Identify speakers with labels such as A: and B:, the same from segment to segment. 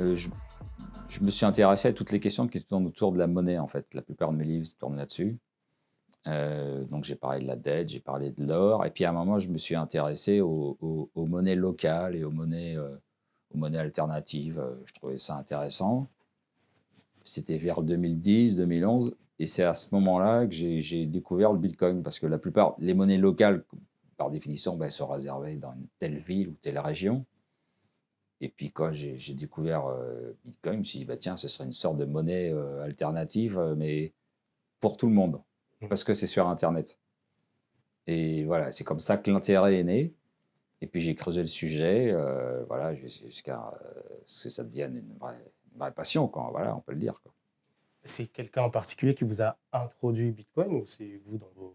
A: je, je me suis intéressé à toutes les questions qui tournent autour de la monnaie, en fait. La plupart de mes livres se tournent là-dessus. Donc j'ai parlé de la dette, j'ai parlé de l'or, et puis à un moment, je me suis intéressé aux monnaies locales et aux monnaies alternatives. Je trouvais ça intéressant. C'était vers 2010-2011, et c'est à ce moment-là que j'ai découvert le Bitcoin, parce que la plupart, les monnaies locales, par définition, ben, elles sont réservées dans une telle ville ou telle région. Et puis quand j'ai découvert Bitcoin, je me suis dit, bah, tiens, ce serait une sorte de monnaie alternative, mais pour tout le monde,
B: Mmh.
A: parce que c'est sur Internet. Et voilà, c'est comme ça que l'intérêt est né. Et puis j'ai creusé le sujet, voilà, jusqu'à ce que ça devienne une vraie passion, quoi, voilà, on peut le dire, quoi.
B: C'est quelqu'un en particulier qui vous a introduit Bitcoin ou c'est vous dans vos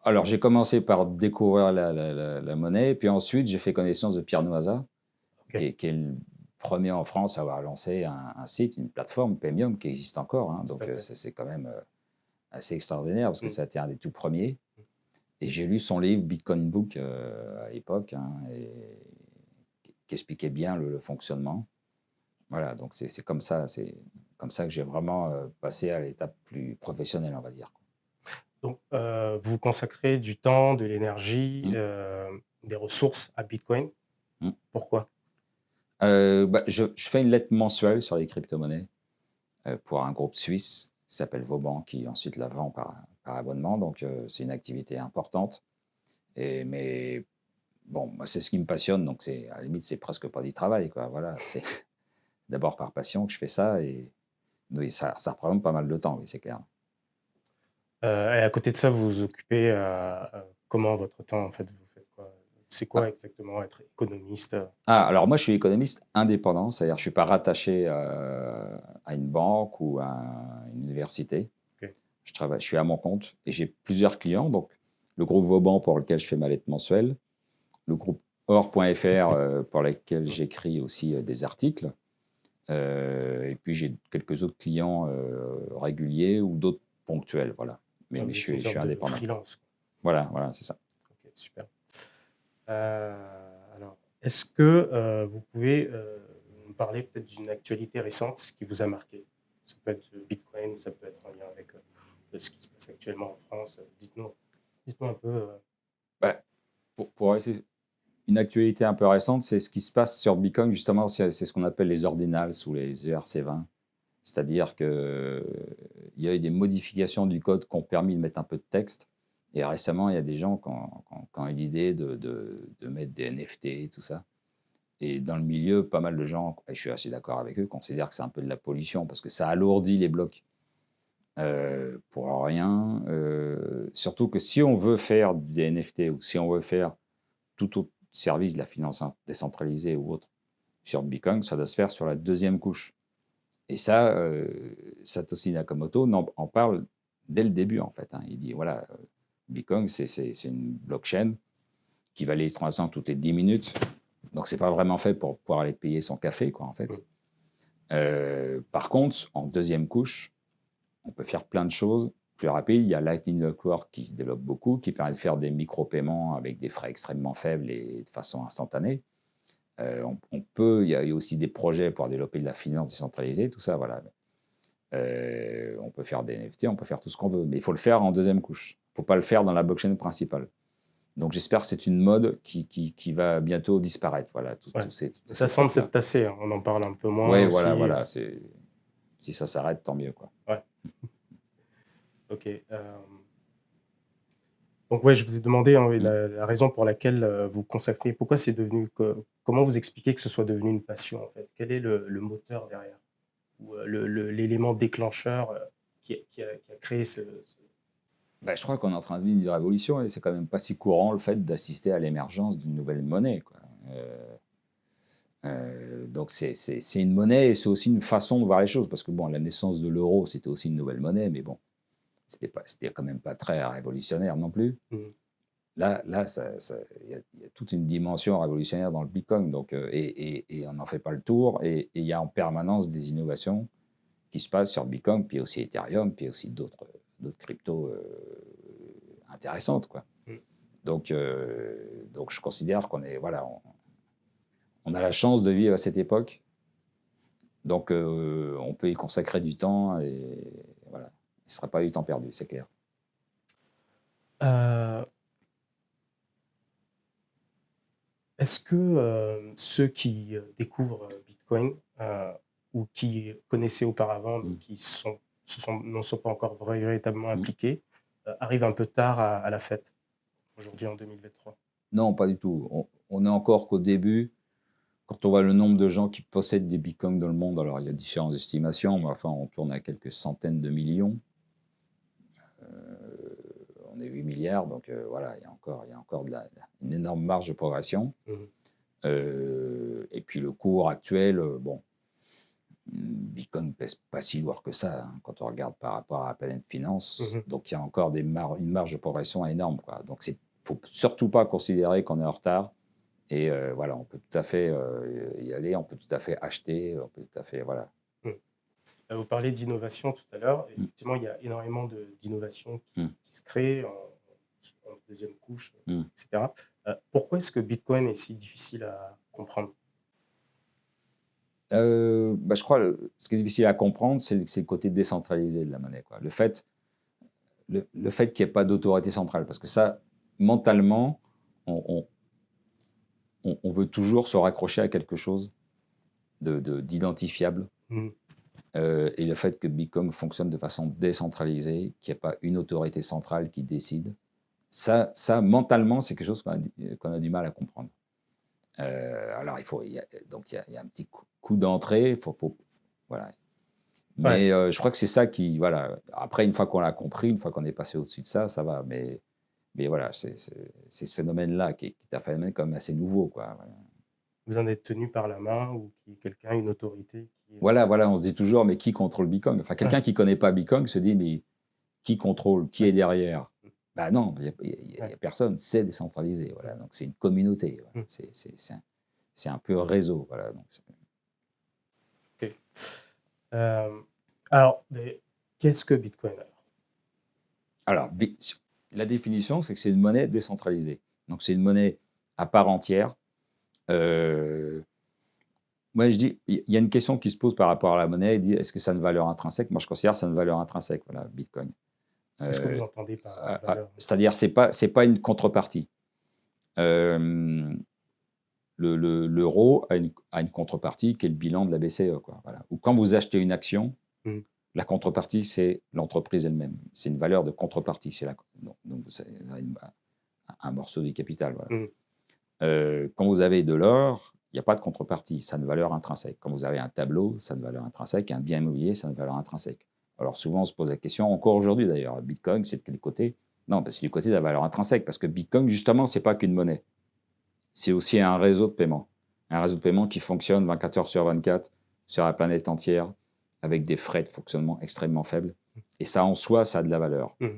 A: Alors j'ai commencé par découvrir la monnaie, puis ensuite j'ai fait connaissance de Pierre Noisa,
B: OK,
A: qui est le premier en France à avoir lancé un site, une plateforme premium qui existe encore, hein.
B: tout
A: Donc
B: à fait.
A: c'est quand même assez extraordinaire, parce que
B: Mmh.
A: ça a été un des tout premiers.
B: Mmh.
A: Et j'ai lu son livre Bitcoin Book à l'époque, hein, et qui expliquait bien le fonctionnement. Voilà, donc c'est comme ça que j'ai vraiment passé à l'étape plus professionnelle, on va dire, quoi.
B: Donc, vous consacrez du temps, de l'énergie,
A: Mm,
B: des ressources à Bitcoin.
A: mm.
B: Pourquoi?
A: Bah, je fais une lettre mensuelle sur les crypto-monnaies pour un groupe suisse qui s'appelle Vauban, qui ensuite la vend par abonnement. Donc c'est une activité importante. Mais bon, moi, c'est ce qui me passionne, donc à la limite, c'est presque pas du travail, quoi. Voilà, c'est d'abord par passion que je fais ça, et oui, ça représente pas mal de temps, oui, c'est clair.
B: Et à côté de ça, vous vous occupez, comment votre temps, en fait? Vous faites quoi? C'est quoi
A: Ah,
B: exactement être économiste?
A: alors moi, je suis économiste indépendant, c'est-à-dire que je suis pas rattaché à une banque ou à une université.
B: OK,
A: Je suis à mon compte et j'ai plusieurs clients. Donc, le groupe Vauban pour lequel je fais ma lettre mensuelle, le groupe Or.fr pour lequel
B: mmh,
A: j'écris aussi des articles. Et puis j'ai quelques autres clients réguliers ou d'autres ponctuels, voilà.
B: ouais,
A: Mais
B: vous êtes une
A: je suis
B: sorte de
A: indépendant.
B: freelance, quoi.
A: Voilà, voilà, c'est ça.
B: OK, super. Alors, est-ce que, vous pouvez, me parler peut-être d'une actualité récente qui vous a marqué? Ça peut être Bitcoin ou ça peut être en lien avec, ce qui se passe actuellement en France. Dites-nous un peu,
A: Bah, pour essayer une actualité un peu récente, c'est ce qui se passe sur Bitcoin, justement, c'est ce qu'on appelle les ordinals ou les ERC20. C'est-à-dire qu'il y a eu des modifications du code qui ont permis de mettre un peu de texte. Et récemment, il y a des gens qui ont eu l'idée de mettre des NFT et tout ça. Et dans le milieu, pas mal de gens, et je suis assez d'accord avec eux, considèrent que c'est un peu de la pollution parce que ça alourdit les blocs pour rien. Surtout que si on veut faire des NFT ou si on veut faire tout autre service de la finance décentralisée ou autre sur Bitcoin, ça doit se faire sur la deuxième couche. Et ça, Satoshi Nakamoto en parle dès le début, en fait, hein. Il dit, voilà, Bitcoin, c'est une blockchain qui va les transactions toutes les 10 minutes. Donc, c'est pas vraiment fait pour pouvoir aller payer son café, quoi, en
B: mmh,
A: fait. Par contre, en deuxième couche, on peut faire plein de choses plus rapides. Il y a Lightning Network qui se développe beaucoup, qui permet de faire des micro-paiements avec des frais extrêmement faibles et de façon instantanée. Il y a aussi des projets pour développer de la finance décentralisée, tout ça, voilà. On peut faire des NFT, on peut faire tout ce qu'on veut, mais il faut le faire en deuxième couche. Il ne faut pas le faire dans la blockchain principale. Donc j'espère que c'est une mode qui va bientôt disparaître. Voilà,
B: ouais.
A: tous
B: Ça
A: ces
B: semble
A: trucs-là.
B: s'être tassé, hein. On en parle un peu moins
A: Oui, voilà,
B: aussi,
A: voilà. Si ça s'arrête, tant mieux, quoi.
B: ouais, OK, donc ouais, je vous ai demandé, hein, oui,
A: Mm.
B: la raison pour laquelle, vous consacrez pourquoi c'est devenu comment vous expliquez que ce soit devenu une passion, en fait? Quel est le moteur derrière? Ou, l'élément déclencheur, qui a créé ce
A: Ben, je crois qu'on est en train de vivre une révolution et c'est quand même pas si courant le fait d'assister à l'émergence d'une nouvelle monnaie, quoi. Donc c'est une monnaie et c'est aussi une façon de voir les choses parce que bon, la naissance de l'euro, c'était aussi une nouvelle monnaie, mais bon, c'était quand même pas très révolutionnaire non plus.
B: mmh,
A: Là, il y a toute une dimension révolutionnaire dans le Bitcoin, donc, et on n'en fait pas le tour. Et il y a en permanence des innovations qui se passent sur Bitcoin, puis aussi Ethereum, puis aussi d'autres cryptos intéressantes, quoi.
B: mmh.
A: Donc je considère qu'on est, voilà, on a la chance de vivre à cette époque Donc, on peut y consacrer du temps et voilà, ce ne sera pas du temps perdu, c'est clair.
B: Euh, Est-ce que ceux qui découvrent Bitcoin ou qui connaissaient auparavant, mais
A: Mm.
B: qui ne sont pas encore véritablement
A: Mm.
B: impliqués, arrivent un peu tard à la fête, aujourd'hui en 2023?
A: Non, pas du tout. On est encore qu'au début. Quand on voit le nombre de gens qui possèdent des bitcoins dans le monde, alors il y a différentes estimations, mais enfin on tourne à quelques centaines de millions. On est 8 milliards, donc voilà, il y a encore une énorme marge de progression.
B: Mhm.
A: Et puis le cours actuel, bon, Bitcoin ne pèse pas si lourd que ça hein, quand on regarde par rapport à la planète finance.
B: Mhm.
A: Donc il y a encore une marge de progression énorme, quoi. Donc il ne faut surtout pas considérer qu'on est en retard. Et voilà, on peut tout à fait y aller, on peut tout à fait acheter, on peut tout à fait, voilà.
B: Mhm. Vous parlez d'innovation tout à l'heure.
A: Mm.
B: Effectivement, il y a énormément d'innovations
A: Mm.
B: qui se créent en deuxième couche,
A: Mm.
B: etc. Pourquoi est-ce que Bitcoin est si difficile à comprendre?
A: Bah, je crois ce qui est difficile à comprendre, c'est le côté décentralisé de la monnaie, quoi. Le fait qu'il n'y ait pas d'autorité centrale, parce que ça, mentalement, on, on veut toujours se raccrocher à quelque chose d'identifiable.
B: Mhm.
A: Et le fait que Bitcoin fonctionne de façon décentralisée, qu'il n'y ait pas une autorité centrale qui décide, ça mentalement, c'est quelque chose qu'on a du mal à comprendre. Alors, donc il y a un petit coup d'entrée, voilà.
B: Ouais,
A: Mais je crois que c'est ça qui, voilà. Après, une fois qu'on l'a compris, une fois qu'on est passé au-dessus de ça, ça va. Mais voilà, c'est ce phénomène-là qui est un phénomène quand même assez nouveau, quoi. Voilà.
B: vous en êtes tenu par la main ou quelqu'un, une autorité qui...
A: Voilà, on se dit toujours, mais qui contrôle Bitcoin? Enfin, quelqu'un qui ne connaît pas Bitcoin se dit, mais qui contrôle? Qui
B: Ouais.
A: est derrière?
B: Mm.
A: Ben non, il n'y a,
B: Ouais.
A: personne, c'est décentralisé. Voilà. Donc, c'est une communauté. Voilà.
B: Mm.
A: C'est un peu réseau. Voilà. Donc,
B: Ok. Alors, mais qu'est-ce que Bitcoin
A: alors, la définition, c'est que c'est une monnaie décentralisée. Donc, c'est une monnaie à part entière. Moi, je dis, il y a une question qui se pose par rapport à la monnaie. Il dit, est-ce que ça a une valeur intrinsèque? Moi, je considère que ça a une valeur intrinsèque, voilà, Bitcoin.
B: Qu'est-ce que vous
A: Euh,
B: entendez par valeur?
A: C'est-à-dire, c'est pas une contrepartie. Euh, L'euro a une contrepartie qui est le bilan de la BCE, quoi, voilà. Ou quand vous achetez une action,
B: Mm.
A: la contrepartie, c'est l'entreprise elle-même. C'est une valeur de contrepartie. Donc c'est un morceau du capital. Voilà.
B: Mm.
A: Quand vous avez de l'or, il n'y a pas de contrepartie, ça a une valeur intrinsèque. Quand vous avez un tableau, ça a une valeur intrinsèque. Un bien immobilier, ça a une valeur intrinsèque. Alors souvent, on se pose la question, encore aujourd'hui d'ailleurs, Bitcoin, c'est de quel côté? Non, c'est du côté de la valeur intrinsèque, parce que Bitcoin, justement, c'est pas qu'une monnaie. C'est aussi un réseau de paiement. Un réseau de paiement qui fonctionne 24 heures sur 24 sur la planète entière, avec des frais de fonctionnement extrêmement faibles. Et ça, en soi, ça a de la valeur.
B: Mm.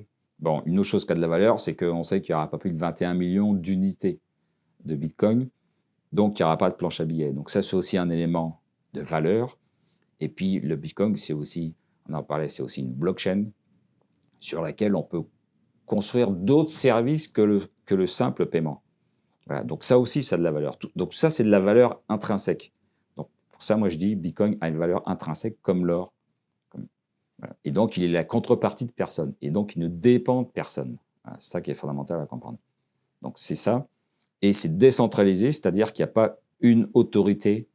A: Bon, une autre chose qui a de la valeur, c'est qu'on sait qu'il n'y aura pas plus de 21 millions d'unités de Bitcoin, donc il n'y aura pas de planche à billets. Donc ça, c'est aussi un élément de valeur. Et puis, le Bitcoin, c'est aussi, on en parlait, c'est aussi une blockchain sur laquelle on peut construire d'autres services que le simple paiement. Voilà, donc ça aussi, ça a de la valeur. Donc ça, c'est de la valeur intrinsèque. Donc pour ça, moi, je dis Bitcoin a une valeur intrinsèque comme l'or. Voilà. Et donc, il est la contrepartie de personne. Et donc, il ne dépend de personne. Voilà, c'est ça qui est fondamental à comprendre. Donc c'est ça. Et c'est décentralisé, c'est-à-dire qu'il n'y a pas une autorité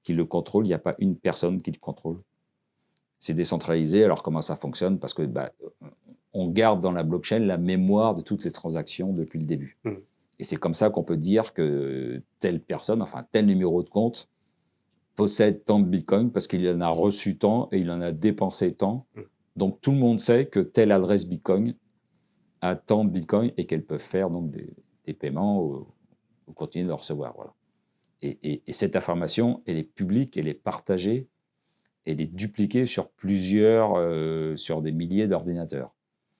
A: qui le contrôle, il n'y a pas une personne qui le contrôle. C'est décentralisé. Alors comment ça fonctionne? Parce que on garde dans la blockchain la mémoire de toutes les transactions depuis le début.
B: Mm.
A: Et c'est comme ça qu'on peut dire que telle personne, enfin tel numéro de compte, possède tant de Bitcoin parce qu'il en a reçu tant et il en a dépensé tant.
B: Mm.
A: Donc tout le monde sait que telle adresse Bitcoin a tant de Bitcoin et qu'elle peut faire donc des paiements ou continuer de recevoir. Voilà. Et cette information, elle est publique, elle est partagée, elle est dupliquée sur sur des milliers d'ordinateurs.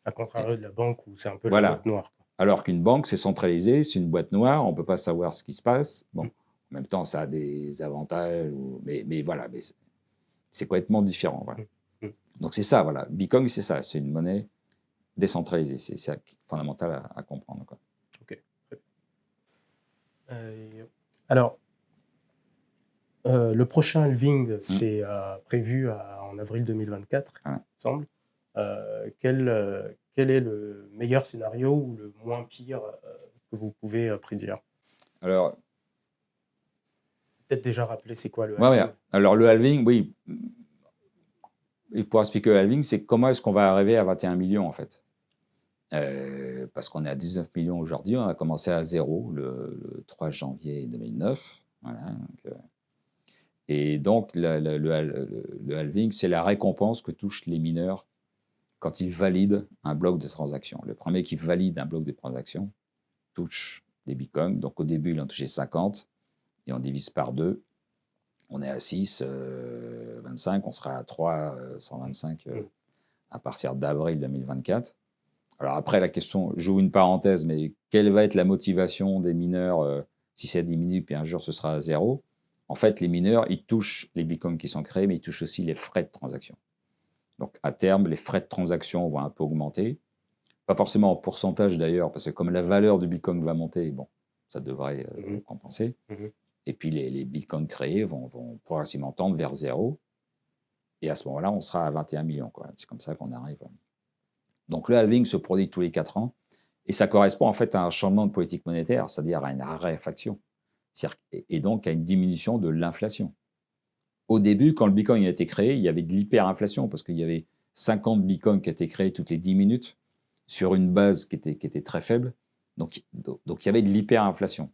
B: À contrario de la banque où c'est un peu la
A: Voilà.
B: boîte noire.
A: Alors qu'une banque, c'est centralisé, c'est une boîte noire, on ne peut pas savoir ce qui se passe. Bon,
B: Mm.
A: en même temps, ça a des avantages, mais voilà, mais c'est complètement différent. Voilà.
B: Mm. Mm.
A: Donc c'est ça, voilà. Bitcoin, c'est ça, c'est une monnaie décentralisée. C'est ça qui est fondamental à comprendre, quoi.
B: Ok. Alors, Le prochain halving,
A: Mmh.
B: c'est prévu en avril 2024, il
A: Ouais.
B: me semble. Quel est le meilleur scénario ou le moins pire que vous pouvez prédire?
A: Alors,
B: Peut-être déjà rappeler c'est quoi le
A: ouais, ouais.
B: halving?
A: Alors le halving, oui, et pour expliquer le halving, c'est comment est-ce qu'on va arriver à 21 millions en fait. Parce qu'on est à 19 millions aujourd'hui, on a commencé à zéro le 3 janvier 2009. Voilà, et donc le halving, c'est la récompense que touchent les mineurs quand ils valident un bloc de transaction. Le premier qui valide un bloc de transaction touche des bitcoins. Donc au début, il en touchait 50 et on divise par 2. On est à 6, 25, on sera à 3, 125
B: Mmh.
A: à partir d'avril 2024. Alors après, la question, j'ouvre une parenthèse, mais quelle va être la motivation des mineurs si ça diminue, puis un jour ce sera à zéro? En fait, les mineurs, ils touchent les bitcoins qui sont créés, mais ils touchent aussi les frais de transaction. Donc à terme, les frais de transaction vont un peu augmenter. Pas forcément en pourcentage d'ailleurs, parce que comme la valeur du bitcoin va monter, bon, ça devrait
B: Mmh.
A: compenser.
B: Mmh.
A: Et puis les bitcoins créés vont progressivement tendre vers zéro. Et à ce moment-là, on sera à 21 millions. C'est comme ça qu'on arrive. Donc le halving se produit tous les 4 ans. Et ça correspond en fait à un changement de politique monétaire, c'est-à-dire à une raréfaction. Et donc à une diminution de l'inflation. Au début, quand le bitcoin a été créé, il y avait de l'hyperinflation parce qu'il y avait 50 bitcoins qui étaient créés toutes les 10 minutes sur une base qui était très faible. Donc il y avait de l'hyperinflation.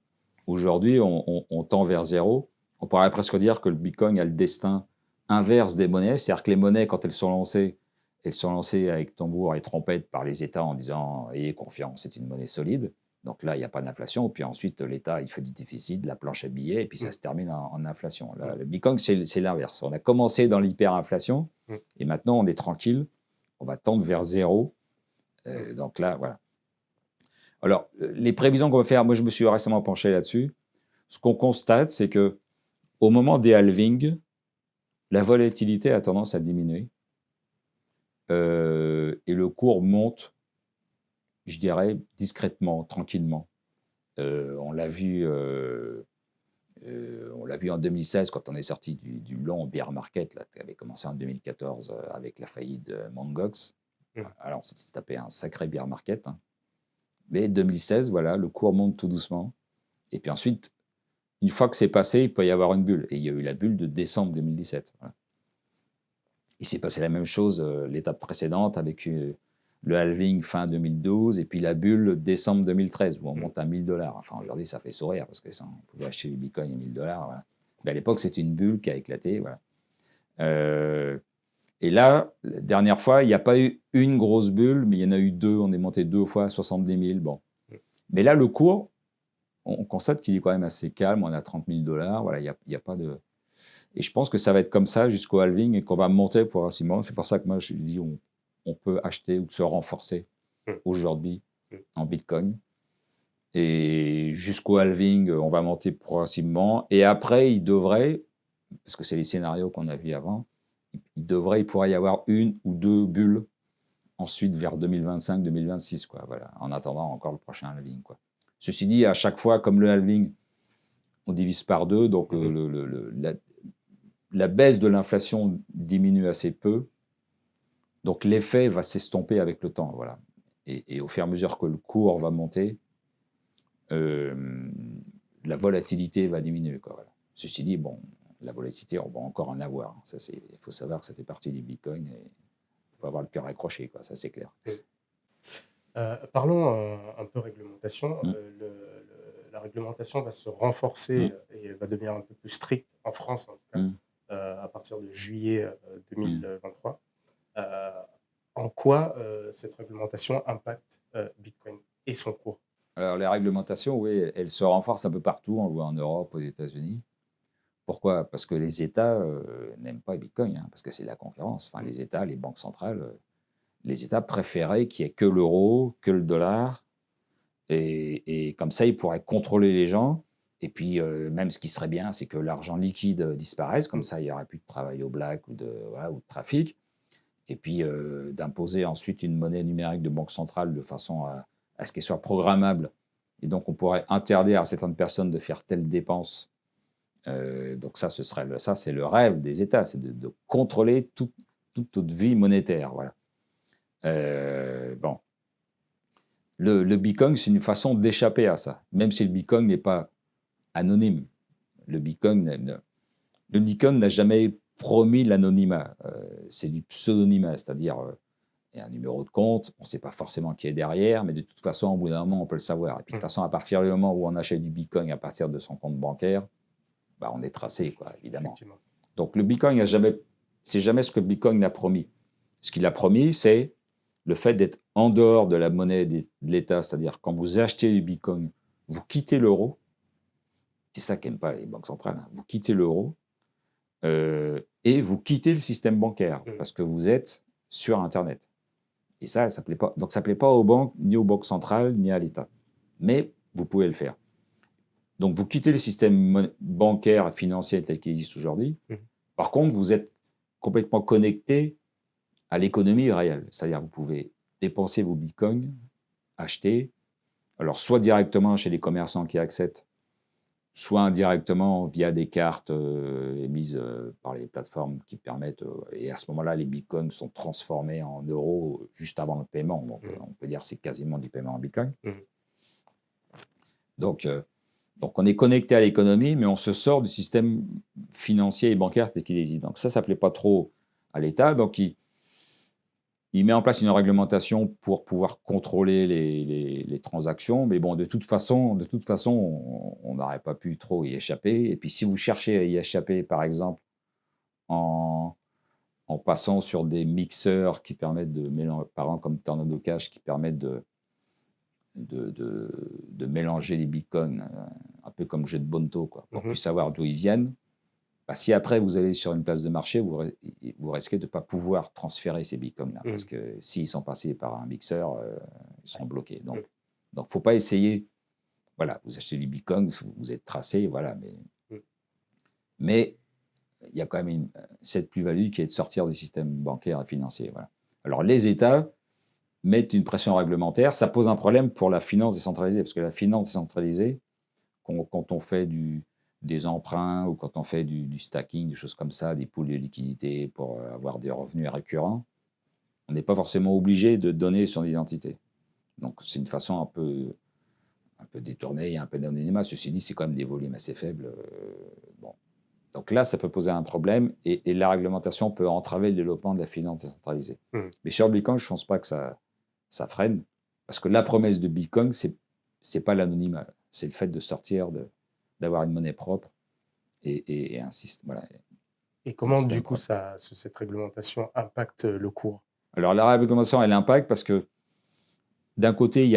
A: Aujourd'hui, on tend vers zéro. On pourrait presque dire que le bitcoin a le destin inverse des monnaies. C'est-à-dire que les monnaies, quand elles sont lancées avec tambour et trompette par les États en disant ayez confiance, c'est une monnaie solide. Donc là, il n'y a pas d'inflation. Puis ensuite, l'État, il fait du déficit, la planche à billets, et puis ça
B: Mmh.
A: se termine en inflation.
B: Mmh.
A: Le Bitcoin, c'est l'inverse. On a commencé dans l'hyperinflation,
B: Mmh.
A: et maintenant, on est tranquille. On va tendre vers zéro.
B: Mmh.
A: Donc là, voilà. Alors, les prévisions qu'on va faire, moi, je me suis récemment penché là-dessus. Ce qu'on constate, c'est que au moment des halvings, la volatilité a tendance à diminuer. Et le cours monte, je dirais, discrètement, tranquillement. On l'a vu en 2016 quand on est sorti du long bear market là, qui avait commencé en 2014 avec la faillite de Mt. Gox.
B: Mmh.
A: Alors, on s'est tapé un sacré bear market. Hein. Mais 2016, voilà, le cours monte tout doucement. Et puis ensuite, une fois que c'est passé, il peut y avoir une bulle. Et il y a eu la bulle de décembre 2017. Voilà. Il s'est passé la même chose l'étape précédente avec le halving fin 2012 et puis la bulle décembre 2013 où on monte à 1000 $. Enfin, aujourd'hui, ça fait sourire parce que ça, on pouvait acheter les bitcoins à 1000 $. Voilà. Mais à l'époque, c'était une bulle qui a éclaté. Voilà. Et là, la dernière fois, il n'y a pas eu une grosse bulle, mais il y en a eu deux. On est monté 2 fois à 70 000. Bon. Mais là, le cours, on constate qu'il est quand même assez calme. On a 30 000 $. Voilà, il y a pas de. Et je pense que ça va être comme ça jusqu'au halving et qu'on va monter progressivement. C'est pour ça que moi, je dis on peut acheter ou se renforcer
B: Mmh.
A: aujourd'hui
B: Mmh.
A: en Bitcoin. Et jusqu'au halving, on va monter progressivement. Et après, il devrait, parce que c'est les scénarios qu'on a vus avant, il pourrait y avoir une ou deux bulles ensuite vers 2025-2026, quoi. Voilà, en attendant encore le prochain halving, quoi. Ceci dit, à chaque fois, comme le halving, on divise par deux, donc
B: Mmh.
A: la baisse de l'inflation diminue assez peu, donc l'effet va s'estomper avec le temps, voilà. Et au fur et à mesure que le cours va monter, la volatilité va diminuer, quoi, voilà. Ceci dit, bon, la volatilité, on va encore en avoir. Ça, il faut savoir que ça fait partie du Bitcoin et il faut avoir le cœur accroché, quoi, ça c'est clair.
B: Mmh. Parlons un peu réglementation.
A: Mm.
B: La réglementation va se renforcer et va devenir un peu plus stricte en France, en tout cas,
A: Mm.
B: à partir de juillet
A: Mm.
B: 2023. Euh, En quoi cette réglementation impacte Bitcoin et son cours?
A: Alors, les réglementations, oui, elles se renforcent un peu partout. On le voit en Europe, aux États-Unis. Pourquoi? Parce que les États n'aiment pas Bitcoin, hein, parce que c'est la concurrence. Enfin, les États, les banques centrales, les États préféraient qu'il n'y ait que l'euro, que le dollar. Et comme ça, ils pourraient contrôler les gens. Et puis, même ce qui serait bien, c'est que l'argent liquide disparaisse. Comme ça, il n'y aurait plus de travail au black voilà, ou de trafic. Et puis, d'imposer ensuite une monnaie numérique de banque centrale de façon à ce qu'elle soit programmable. Et donc, on pourrait interdire à certaines personnes de faire telle dépense Donc ça, c'est le rêve des États, c'est de contrôler toute notre vie monétaire. Voilà. Bon. Le Bitcoin, c'est une façon d'échapper à ça, même si le Bitcoin n'est pas anonyme. Le Bitcoin n'a jamais promis l'anonymat. C'est du pseudonymat, c'est-à-dire il y a un numéro de compte, on ne sait pas forcément qui est derrière, mais de toute façon, au bout d'un moment, on peut le savoir. Et puis de toute façon, à partir du moment où on achète du Bitcoin à partir de son compte bancaire, bah, on est tracé, quoi, évidemment. Donc le Bitcoin c'est jamais ce que le Bitcoin a promis. Ce qu'il a promis, c'est le fait d'être en dehors de la monnaie de l'État, c'est-à-dire quand vous achetez du Bitcoin, vous quittez l'euro. C'est ça qu'aiment pas les banques centrales. Hein. Vous quittez l'euro et vous quittez le système bancaire parce que vous êtes sur Internet. Et ça plaît pas. Donc ça plaît pas aux banques, ni aux banques centrales, ni à l'État. Mais vous pouvez le faire. Donc vous quittez le système bancaire et financier tel qu'il existe aujourd'hui. Par contre, vous êtes complètement connecté à l'économie réelle. C'est-à-dire que vous pouvez dépenser vos bitcoins, acheter, alors soit directement chez les commerçants qui acceptent, soit indirectement via des cartes émises par les plateformes qui permettent, et à ce moment-là, les bitcoins sont transformés en euros juste avant le paiement. Donc on peut dire que c'est quasiment du paiement en bitcoin. Donc on est connecté à l'économie, mais on se sort du système financier et bancaire tel qu'il existe. Donc ça ne plaît pas trop à l'État. Donc il met en place une réglementation pour pouvoir contrôler les transactions. Mais bon, de toute façon, on n'aurait pas pu trop y échapper. Et puis si vous cherchez à y échapper, par exemple, en passant sur des mixeurs qui permettent de mélanger, par exemple comme Tornado Cash, qui permettent de mélanger les bitcoins, un peu comme le jeu de Bonto, quoi, pour plus savoir d'où ils viennent. Bah, si après vous allez sur une place de marché, vous risquez de ne pas pouvoir transférer ces bitcoins-là, parce que s'ils sont passés par un mixeur, ils seront bloqués. Donc, il ne faut pas essayer. Voilà, vous achetez du bitcoin, vous êtes tracé, voilà. Mais il y a quand même cette plus-value qui est de sortir du système bancaire et financier. Voilà. Alors, les États mettent une pression réglementaire. Ça pose un problème pour la finance décentralisée, parce que la finance décentralisée, quand on fait des emprunts ou quand on fait du stacking, des choses comme ça, des pools de liquidités pour avoir des revenus récurrents, on n'est pas forcément obligé de donner son identité. Donc c'est une façon un peu détournée, un peu d'anonymat. Ceci dit, c'est quand même des volumes assez faibles. Bon. Donc là, ça peut poser un problème et la réglementation peut entraver le développement de la finance décentralisée. Mais sur Bitcoin, je ne pense pas que ça freine, parce que la promesse de Bitcoin, c'est pas l'anonymat, c'est le fait de sortir d'avoir une monnaie propre et un système. Voilà.
B: Et comment, du coup, cette réglementation impacte le cours?
A: Alors, la réglementation, elle impacte parce que, d'un côté, il y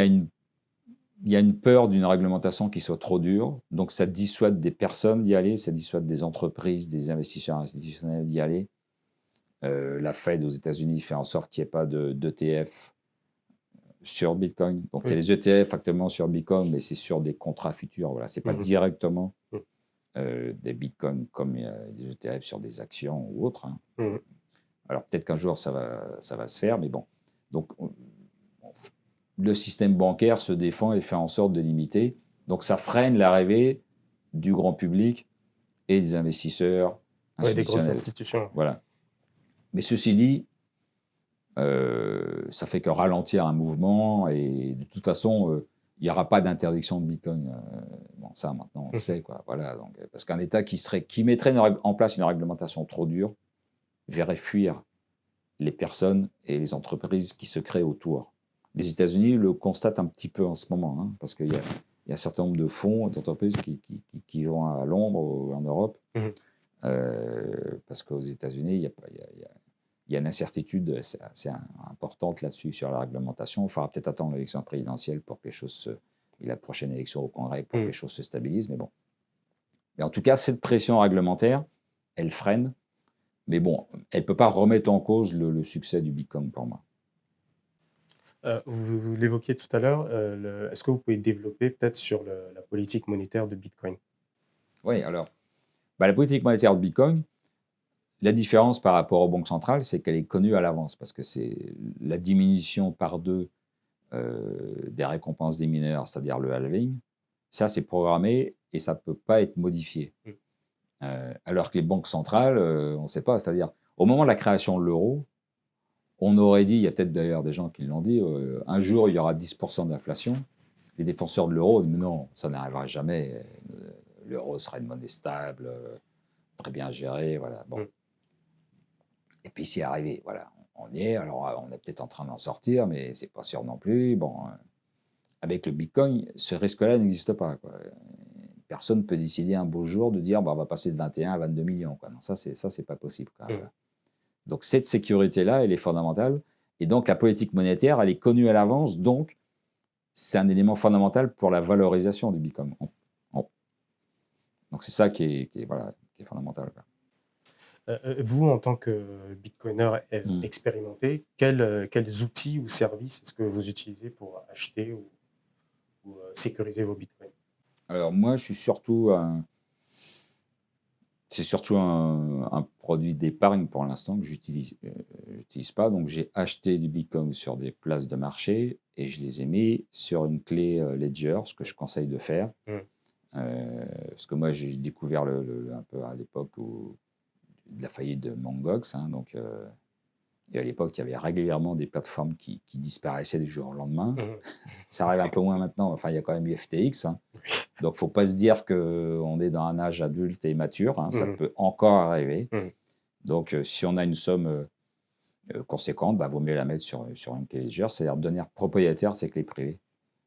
A: a une peur d'une réglementation qui soit trop dure. Donc, ça dissuade des personnes d'y aller, ça dissuade des entreprises, des investisseurs institutionnels d'y aller. La Fed aux États-Unis fait en sorte qu'il n'y ait pas d'ETF sur Bitcoin. Donc, il y a les ETF actuellement sur Bitcoin, mais c'est sur des contrats futurs. Voilà, ce n'est pas directement des bitcoins comme des ETF sur des actions ou autres. Hein. Alors peut-être qu'un jour ça va se faire, mais bon. Donc le système bancaire se défend et fait en sorte de limiter. Donc ça freine l'arrivée du grand public et des investisseurs institutionnels.
B: Des grosses institutions.
A: Voilà. Mais ceci dit, ça fait que ralentir un mouvement et de toute façon, il n'y aura pas d'interdiction de Bitcoin. Bon, ça, maintenant, on le sait, quoi. Voilà, donc, parce qu'un État qui mettrait en place une réglementation trop dure verrait fuir les personnes et les entreprises qui se créent autour. Les États-Unis le constatent un petit peu en ce moment, hein, parce qu'il y a un certain nombre de fonds, d'entreprises qui vont à Londres ou en Europe, parce qu'aux États-Unis, il y a une incertitude assez importante là-dessus sur la réglementation. Il faudra peut-être attendre l'élection présidentielle pour que les choses et la prochaine élection au Congrès pour que les choses se stabilisent. Mais bon. Mais en tout cas, cette pression réglementaire, elle freine. Mais bon, elle ne peut pas remettre en cause le succès du Bitcoin pour moi.
B: Vous l'évoquiez tout à l'heure. Est-ce que vous pouvez développer peut-être sur la politique monétaire de Bitcoin?
A: Oui, alors, la politique monétaire de Bitcoin, la différence par rapport aux banques centrales, c'est qu'elle est connue à l'avance, parce que c'est la diminution par 2 des récompenses des mineurs, c'est-à-dire le halving. Ça, c'est programmé et ça ne peut pas être modifié. Alors que les banques centrales, on ne sait pas. C'est-à-dire, au moment de la création de l'euro, on aurait dit, il y a peut-être d'ailleurs des gens qui l'ont dit, un jour il y aura 10% d'inflation. Les défenseurs de l'euro disent, mais non, ça n'arrivera jamais. L'euro sera une monnaie stable, très bien gérée, voilà. Bon.
B: Mm.
A: Et puis c'est arrivé, voilà. On y est, alors on est peut-être en train d'en sortir, mais c'est pas sûr non plus. Bon, avec le Bitcoin, ce risque-là n'existe pas, quoi. Personne ne peut décider un beau jour de dire, bah, on va passer de 21 à 22 millions, quoi. Non, ça, c'est pas possible, quoi. Voilà. Donc cette sécurité-là, elle est fondamentale. Et donc la politique monétaire, elle est connue à l'avance. Donc c'est un élément fondamental pour la valorisation du Bitcoin. Donc c'est ça voilà, qui est fondamental, quoi.
B: Vous, en tant que bitcoiner
A: Mm.
B: expérimenté, quels outils ou services est-ce que vous utilisez pour acheter ou sécuriser vos bitcoins?
A: Alors moi, c'est surtout un produit d'épargne pour l'instant que j'utilise pas. Donc j'ai acheté du Bitcoin sur des places de marché et je les ai mis sur une clé Ledger, ce que je conseille de faire.
B: Mm.
A: Parce que moi, j'ai découvert un peu à l'époque de la faillite de Mt. Gox. Hein, donc, et à l'époque, il y avait régulièrement des plateformes qui disparaissaient du jour au lendemain.
B: Mm.
A: Ça arrive un peu moins maintenant. Enfin, il y a quand même eu FTX. Hein. Donc, il ne faut pas se dire qu'on est dans un âge adulte et mature. Hein, ça peut encore arriver. Donc, si on a une somme conséquente, bah, vaut mieux la mettre sur une clé Ledger, c'est-à-dire devenir propriétaire de ces clés privées.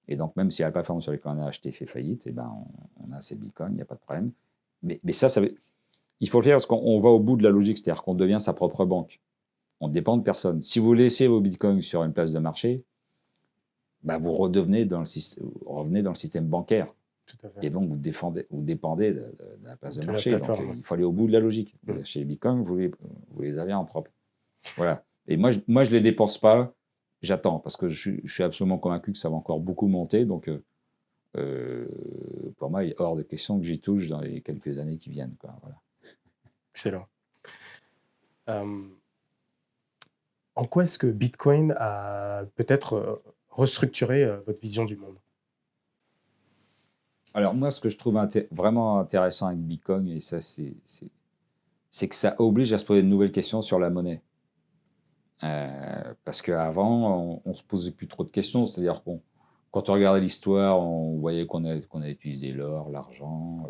A: Et donc, même si la plateforme sur laquelle on a acheté fait faillite, eh ben, on a ces bitcoins, il n'y a pas de problème. Mais il faut le faire parce qu'on va au bout de la logique, c'est-à-dire qu'on devient sa propre banque. On ne dépend de personne. Si vous laissez vos bitcoins sur une place de marché, bah, vous revenez dans le système bancaire.
B: Tout à fait.
A: Et donc, vous dépendez de la place de
B: De la
A: marché. Donc,
B: plateforme.
A: il faut aller au bout de la logique. Vous achetez les bitcoins, vous les avez en propre. Voilà. Et moi, je ne les dépense pas. J'attends parce que je suis absolument convaincu que ça va encore beaucoup monter. Donc, pour moi, il est hors de question que j'y touche dans les quelques années qui viennent, quoi. Voilà.
B: Excellent. En quoi est-ce que Bitcoin a peut-être restructuré votre vision du monde?
A: Alors moi, ce que je trouve vraiment intéressant avec Bitcoin, et ça, c'est que ça oblige à se poser de nouvelles questions sur la monnaie. Parce qu'avant, on se posait plus trop de questions. C'est-à-dire qu'on quand on regardait l'histoire, on voyait qu'on a utilisé l'or, l'argent,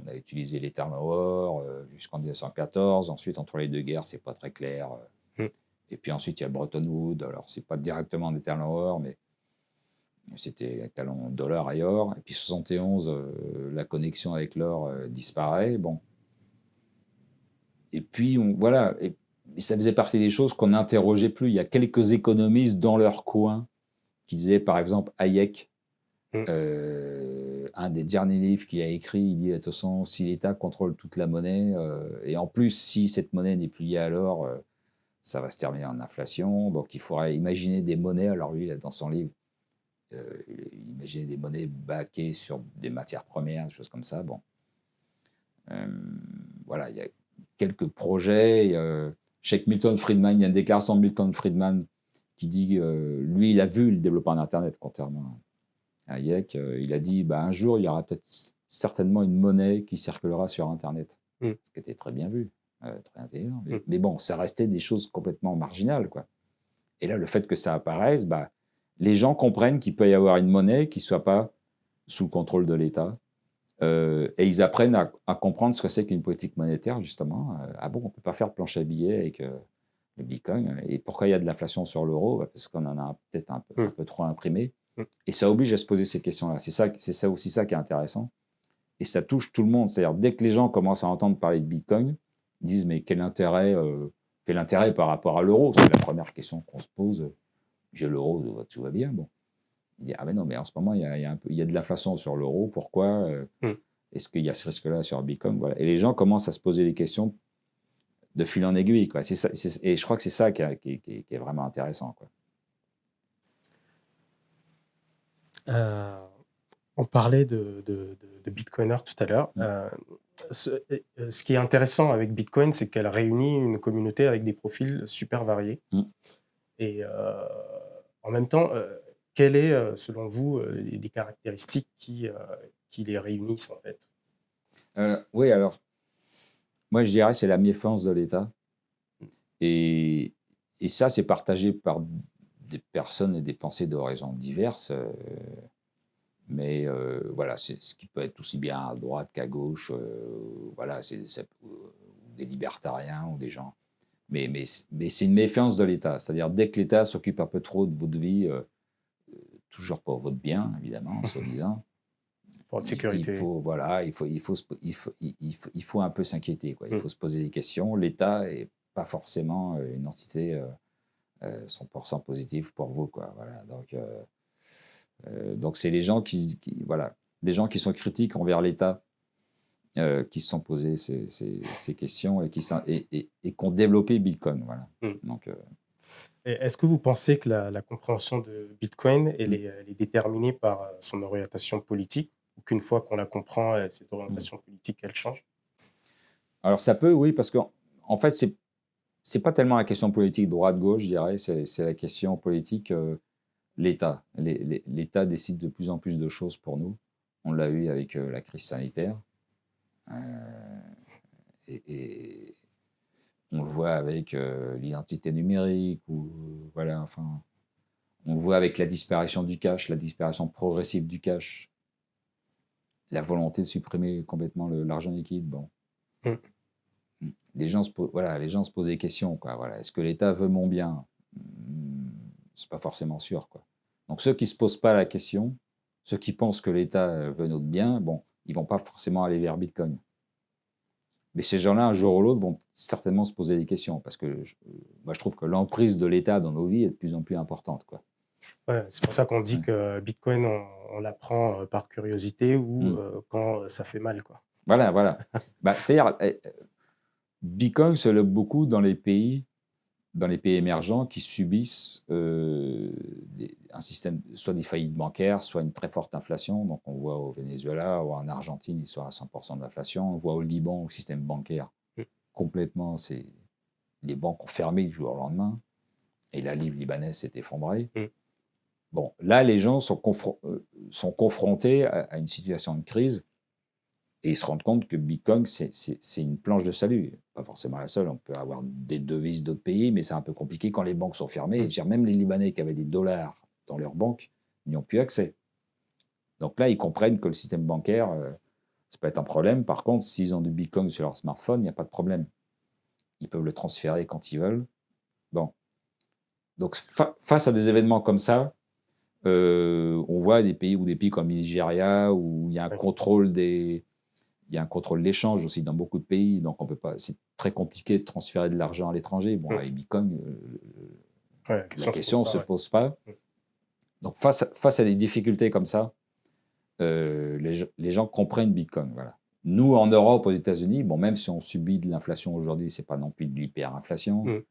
A: on a utilisé les termes or jusqu'en 1914. Ensuite, entre les deux guerres, c'est pas très clair.
B: Mm.
A: Et puis ensuite, il y a Bretton Woods. Alors, c'est pas directement des talents or, mais c'était talent dollar et or. Et puis 71, la connexion avec l'or disparaît. Bon. Et puis, voilà. Et ça faisait partie des choses qu'on n'interrogeait plus. Il y a quelques économistes dans leur coin qui disaient, par exemple, Hayek, un des derniers livres qu'il a écrit, il dit, de toute façon, si l'État contrôle toute la monnaie, et en plus, si cette monnaie n'est plus liée à l'or, ça va se terminer en inflation. Donc, il faudrait imaginer des monnaies. Alors, lui, dans son livre, il imaginait des monnaies baquées sur des matières premières, des choses comme ça. Bon. Voilà, il y a quelques projets. Je sais que Milton Friedman, il y a une déclaration de Milton Friedman qui dit, lui, il a vu le développement d'Internet, contrairement à Hayek. Il a dit, bah, un jour, il y aura peut-être certainement une monnaie qui circulera sur Internet. Ce qui était très bien vu, très intelligent. Mais bon, ça restait des choses complètement marginales, quoi. Et là, le fait que ça apparaisse, bah, les gens comprennent qu'il peut y avoir une monnaie qui ne soit pas sous le contrôle de l'État. Et ils apprennent à comprendre ce que c'est qu'une politique monétaire, justement. Ah bon, on ne peut pas faire de planche à billets avec le Bitcoin. Et pourquoi il y a de l'inflation sur l'euro? Parce qu'on en a peut-être un peu trop imprimé. Et ça oblige à se poser ces questions-là. C'est ça aussi ça qui est intéressant. Et ça touche tout le monde. C'est-à-dire, dès que les gens commencent à entendre parler de Bitcoin, ils disent, mais quel intérêt par rapport à l'euro? C'est la première question qu'on se pose. J'ai l'euro, tout va bien. Bon. Il dit, ah mais non, mais en ce moment, il y a de l'inflation sur l'euro. Pourquoi est-ce qu'il y a ce risque-là sur Bitcoin? Voilà. Et les gens commencent à se poser des questions de fil en aiguille, quoi. Et je crois que c'est ça qui est vraiment intéressant, quoi.
B: On parlait de Bitcoiner tout à l'heure. Ce qui est intéressant avec Bitcoin, c'est qu'elle réunit une communauté avec des profils super variés. Et en même temps, quelles est, selon vous, des caractéristiques qui les réunissent, en fait?
A: Oui, alors, Moi, je dirais c'est la méfiance de l'État. Et, et ça, c'est partagé par des personnes et des pensées d'horizons diverses. Mais voilà, c'est ce qui peut être aussi bien à droite qu'à gauche. Voilà, des libertariens ou des gens. Mais c'est une méfiance de l'État. C'est-à-dire, dès que l'État s'occupe un peu trop de votre vie, toujours pour votre bien, évidemment, soi-disant,
B: Pour votre
A: il
B: sécurité.
A: faut, voilà, il faut un peu s'inquiéter, quoi. Il
B: Mm.
A: faut se poser des questions. L'État est pas forcément une entité 100% positive pour vous, quoi. Voilà. Donc c'est les gens voilà, des gens qui sont critiques envers l'État, qui se sont posés ces questions et qui ont développé Bitcoin, voilà.
B: Mm.
A: Donc,
B: Et est-ce que vous pensez que la compréhension de Bitcoin,
A: mm,
B: elle est déterminée par son orientation politique, ou qu'une fois qu'on la comprend, cette
A: mm.
B: orientation politique, elle change?
A: Alors ça peut, oui, parce qu'en en fait, c'est pas tellement la question politique droite-gauche, je dirais, c'est la question politique l'État. L'État décide de plus en plus de choses pour nous. On l'a eu avec la crise sanitaire. Euh, et on le voit avec l'identité numérique, ou voilà, enfin, on le voit avec la disparition du cash, la disparition progressive du cash, la volonté de supprimer complètement l'argent liquide. Bon,
B: Mm.
A: voilà, les gens se posent des questions, quoi. Voilà, est-ce que l'État veut mon bien? C'est pas forcément sûr, quoi. Donc ceux qui se posent pas la question, ceux qui pensent que l'État veut notre bien, bon, ils vont pas forcément aller vers Bitcoin. Mais ces gens-là, un jour ou l'autre, vont certainement se poser des questions, parce que moi, je trouve que l'emprise de l'État dans nos vies est de plus en plus importante, quoi.
B: Ouais, c'est pour ça qu'on dit
A: Ouais.
B: que Bitcoin, on l'apprend par curiosité ou
A: Mm.
B: quand ça fait mal, quoi.
A: Voilà, voilà. Bah, c'est-à-dire, Bitcoin se lève beaucoup dans les pays émergents qui subissent un système, soit des faillites bancaires, soit une très forte inflation. Donc, on voit au Venezuela ou en Argentine, ils sont à 100% d'inflation. On voit au Liban, au système bancaire,
B: Mm.
A: complètement, les banques ont fermé du jour au lendemain et la livre libanaise s'est effondrée.
B: Mm.
A: Bon, là, les gens sont confrontés à une situation de crise et ils se rendent compte que Bitcoin, c'est une planche de salut. Pas forcément la seule, on peut avoir des devises d'autres pays, mais c'est un peu compliqué quand les banques sont fermées.
B: Mm.
A: Je veux dire, même les Libanais qui avaient des dollars dans leurs banques n'y ont plus accès. Donc là, ils comprennent que le système bancaire, ça peut être un problème. Par contre, s'ils ont du Bitcoin sur leur smartphone, il n'y a pas de problème. Ils peuvent le transférer quand ils veulent. Bon. Donc, face à des événements comme ça, on voit des pays comme le Nigeria, où il y a un
B: Ouais.
A: contrôle il y a un contrôle d'échange aussi dans beaucoup de pays, donc on peut pas. C'est très compliqué de transférer de l'argent à l'étranger. Bon,
B: Mm.
A: avec Bitcoin,
B: Ouais,
A: la
B: se pose
A: question ne
B: pas,
A: se
B: ouais.
A: pose pas.
B: Mm.
A: Donc face à des difficultés comme ça, les gens comprennent Bitcoin. Voilà. Nous, en Europe, aux États-Unis, bon, même si on subit de l'inflation aujourd'hui, c'est pas non plus de l'hyperinflation.
B: Mm.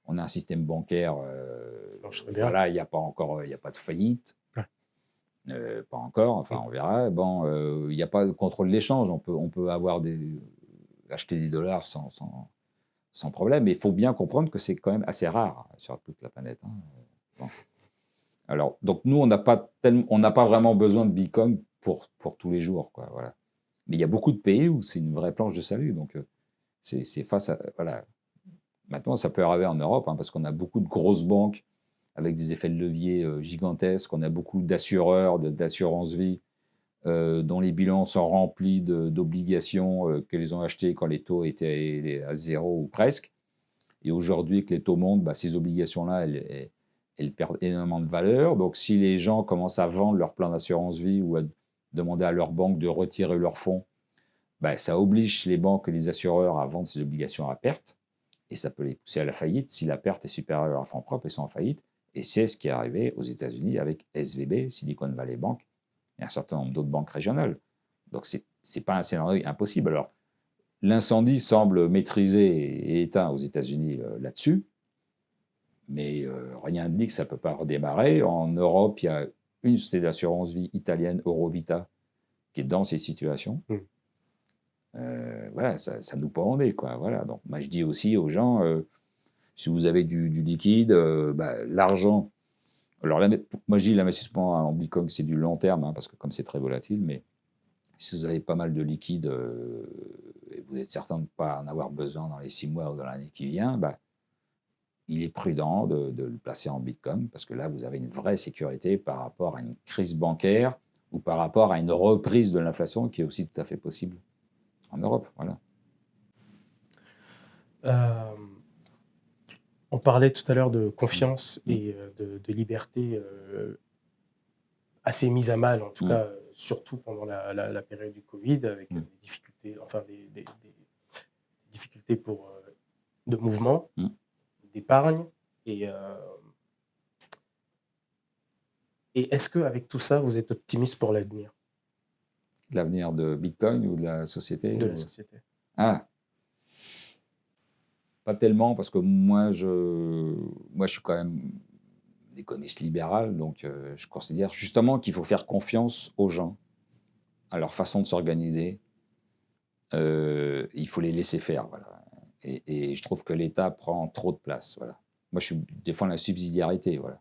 A: On a un système bancaire,
B: Ça marche très bien.
A: voilà, il n'y a pas encore, il y a pas de faillite.
B: Ouais.
A: Pas encore, enfin
B: Mm.
A: on verra. Bon, il n'y a pas de contrôle de l'échange. On peut acheter des dollars sans problème, mais il faut bien comprendre que c'est quand même assez rare sur toute la planète, hein. Bon. Alors, donc nous, on n'a pas vraiment besoin de Bitcoin pour tous les jours, quoi, voilà. Mais il y a beaucoup de pays où c'est une vraie planche de salut, donc c'est face à, voilà. Maintenant, ça peut arriver en Europe, hein, parce qu'on a beaucoup de grosses banques avec des effets de levier gigantesques. On a beaucoup d'assureurs, d'assurance vie, dont les bilans sont remplis d'obligations qu'ils ont achetées quand les taux étaient à zéro ou presque. Et aujourd'hui, que les taux montent, bah, ces obligations-là, elles perdent énormément de valeur. Donc, si les gens commencent à vendre leur plan d'assurance vie ou à demander à leur banque de retirer leurs fonds, bah, ça oblige les banques et les assureurs à vendre ces obligations à perte. Et ça peut les pousser à la faillite. Si la perte est supérieure à leur fonds propres, ils sont en faillite. Et c'est ce qui est arrivé aux États-Unis avec SVB, Silicon Valley Bank, et un certain nombre d'autres banques régionales. Donc, ce n'est pas un scénario impossible. Alors, l'incendie semble maîtrisé et éteint aux États-Unis là-dessus, mais rien ne dit que ça ne peut pas redémarrer. En Europe, il y a une société d'assurance vie italienne, Eurovita, qui est dans ces situations.
B: Mm.
A: Voilà, ça nous pend au nez, quoi. Voilà. Donc, moi, je dis aussi aux gens, si vous avez du liquide, bah, l'argent. Alors, moi, je dis l'investissement en Bitcoin, c'est du long terme, hein, parce que comme c'est très volatile, mais si vous avez pas mal de liquide et vous êtes certain de ne pas en avoir besoin dans les 6 mois ou dans l'année qui vient, bah, il est prudent de le placer en Bitcoin parce que là, vous avez une vraie sécurité par rapport à une crise bancaire ou par rapport à une reprise de l'inflation qui est aussi tout à fait possible en Europe. Voilà.
B: Euh, on parlait tout à l'heure de
A: Mm.
B: confiance
A: Mm.
B: et de liberté assez mise à mal, en tout
A: Mm.
B: cas, surtout pendant la période du Covid, avec
A: Mm.
B: des difficultés, enfin des difficultés de mouvement,
A: Mm.
B: d'épargne. Et, et est-ce qu'avec tout ça, vous êtes optimiste pour l'avenir
A: L'avenir de Bitcoin ou de la société
B: de la société?
A: Ah, pas tellement, parce que moi, je suis quand même économiste libéral, donc je considère justement qu'il faut faire confiance aux gens, à leur façon de s'organiser. Il faut les laisser faire, voilà. Et je trouve que l'État prend trop de place, voilà. Moi, je défends la subsidiarité, voilà,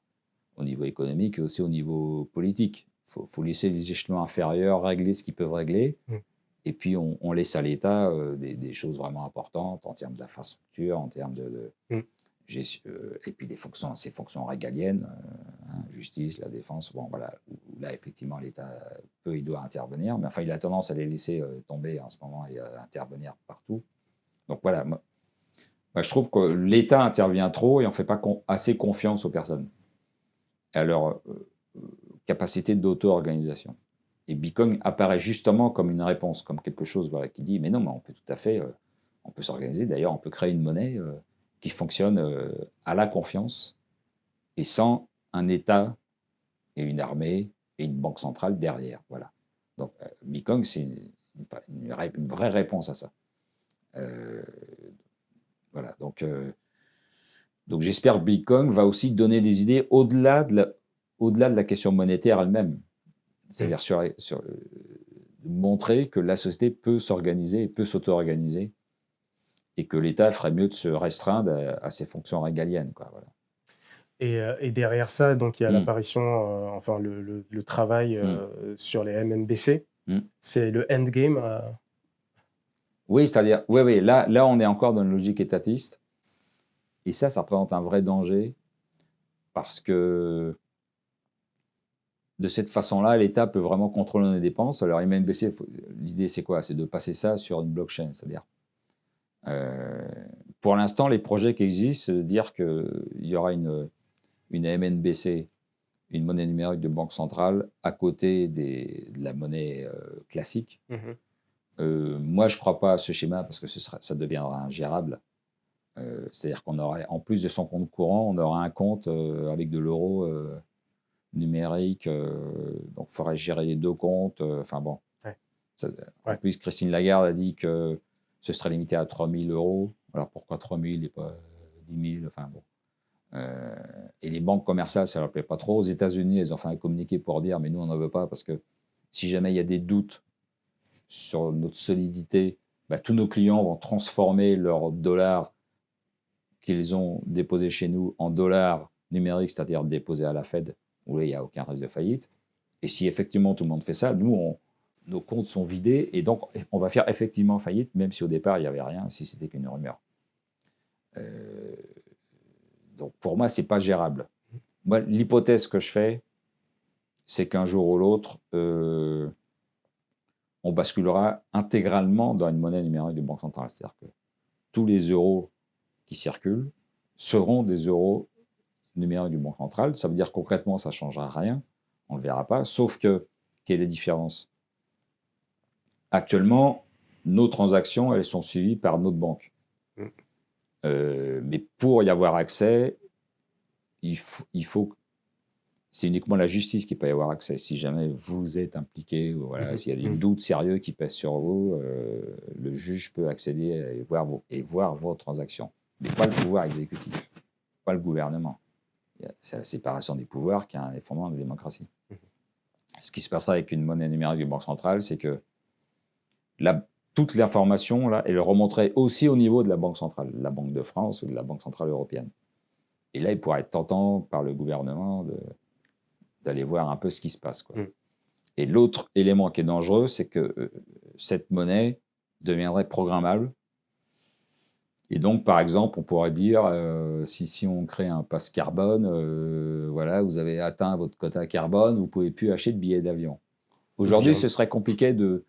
A: au niveau économique et aussi au niveau politique. Faut laisser les échelons inférieurs régler ce qu'ils peuvent régler.
B: Mm.
A: Et puis, on laisse à l'État des choses vraiment importantes en termes d'infrastructure, en termes de
B: Mm.
A: et puis ces fonctions régaliennes, justice, la défense, bon, voilà, où là, effectivement, l'État peut et doit intervenir. Mais enfin, il a tendance à les laisser tomber en ce moment et à intervenir partout. Donc voilà, moi, je trouve que l'État intervient trop et on ne fait pas assez confiance aux personnes et à leur capacité d'auto-organisation. Et Bitcoin apparaît justement comme une réponse, comme quelque chose, voilà, qui dit mais non, mais on peut tout à fait, on peut s'organiser. D'ailleurs, on peut créer une monnaie qui fonctionne à la confiance et sans un État et une armée et une banque centrale derrière. Voilà. Donc Bitcoin, c'est une vraie réponse à ça. Euh, voilà. Donc j'espère que Bitcoin va aussi donner des idées au-delà de la question monétaire elle-même. C'est-à-dire montrer que la société peut s'organiser et peut s'auto-organiser et que l'État ferait mieux de se restreindre à ses fonctions régaliennes. Quoi, voilà.
B: Et derrière ça, donc il y a
A: Mm.
B: l'apparition, enfin le travail
A: Mm.
B: sur les MNBC.
A: Mm.
B: C'est le endgame.
A: Oui, c'est-à-dire, oui, là, on est encore dans une logique étatiste. Et ça représente un vrai danger parce que de cette façon-là, l'État peut vraiment contrôler les dépenses. Alors, MNBC, l'idée, c'est quoi? C'est de passer ça sur une blockchain. C'est-à-dire, pour l'instant, les projets qui existent, c'est de dire qu'il y aura une MNBC, une monnaie numérique de banque centrale, à côté de la monnaie classique.
B: Mhm.
A: Moi, je ne crois pas à ce schéma parce que ça deviendra ingérable. C'est-à-dire qu'on aurait, en plus de son compte courant, on aura un compte avec de l'euro numérique. Donc, il faudrait gérer les deux comptes. Enfin bon.
B: Ouais.
A: En
B: Ouais.
A: plus, Christine Lagarde a dit que ce serait limité à 3 000 euros. Alors pourquoi 3 000 et pas 10 000? Enfin bon. Et les banques commerciales, ça ne leur plaît pas trop. Aux États-Unis, elles ont fait un communiqué pour dire mais nous, on n'en veut pas parce que si jamais il y a des doutes sur notre solidité, bah, tous nos clients vont transformer leurs dollars qu'ils ont déposés chez nous en dollars numériques, c'est-à-dire déposés à la Fed, où là, il n'y a aucun risque de faillite. Et si effectivement tout le monde fait ça, nous, nos comptes sont vidés et donc on va faire effectivement faillite, même si au départ il n'y avait rien, si c'était qu'une rumeur. Donc pour moi, ce n'est pas gérable. Moi, l'hypothèse que je fais, c'est qu'un jour ou l'autre, on basculera intégralement dans une monnaie numérique de banque centrale. C'est-à-dire que tous les euros qui circulent seront des euros numériques du banque centrale. Ça veut dire concrètement, ça ne changera rien. On ne le verra pas. Sauf que, quelle est la différence? Actuellement, nos transactions, elles sont suivies par notre banque.
B: Mm.
A: Mais pour y avoir accès, il faut c'est uniquement la justice qui peut y avoir accès. Si jamais vous êtes impliqué, ou voilà, s'il y a des doutes sérieux qui pèsent sur vous, le juge peut accéder et voir vos transactions. Mais pas le pouvoir exécutif, pas le gouvernement. C'est la séparation des pouvoirs qui est un des fondements de la démocratie. Ce qui se passera avec une monnaie numérique de banque centrale, c'est que toute l'information, là, elle remonterait aussi au niveau de la Banque centrale, de la Banque de France ou de la Banque centrale européenne. Et là, il pourrait être tentant par le gouvernement d'aller voir un peu ce qui se passe, quoi. Et l'autre élément qui est dangereux, c'est que cette monnaie deviendrait programmable. Et donc, par exemple, on pourrait dire, si on crée un pass carbone, voilà, vous avez atteint votre quota carbone, vous ne pouvez plus acheter de billets d'avion.
B: Ou
A: Aujourd'hui,
B: bien,
A: ce serait compliqué de...